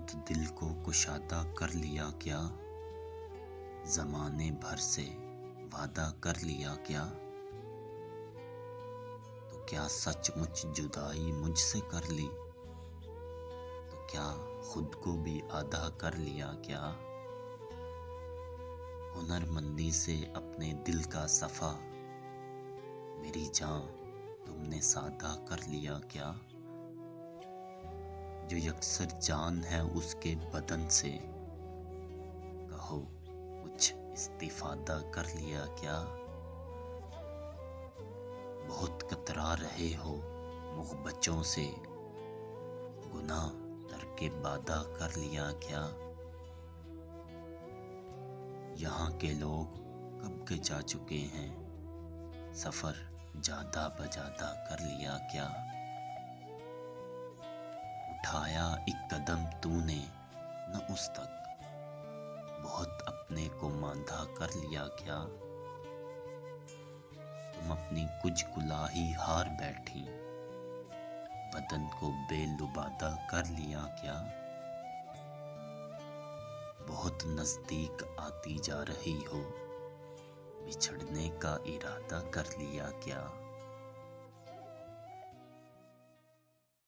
بہت دل کو کشادہ کر لیا کیا؟ زمانے بھر سے وعدہ کر لیا کیا؟ تو کیا سچ مچ جدائی مجھ سے کر لی؟ تو کیا خود کو بھی آدھا کر لیا کیا؟ ہنر مندی سے اپنے دل کا صفا میری جان تم نے سادہ کر لیا کیا؟ جو یکسر جان ہے اس کے بدن سے، کہو کچھ استفادہ کر لیا کیا؟ بہت کترا رہے ہو مغ بچوں سے، گناہ ترک بادہ کر لیا کیا؟ یہاں کے لوگ کب کے جا چکے ہیں، سفر جادہ بجادہ کر لیا کیا؟ اٹھایا ایک قدم تو نے نہ اس تک، بہت اپنے کو ماندھا کر لیا کیا؟ تم اپنی کچھ کلاہی ہار بیٹھی، بدن کو بے لبادہ کر لیا کیا؟ بہت نزدیک آتی جا رہی ہو، بچھڑنے کا ارادہ کر لیا کیا؟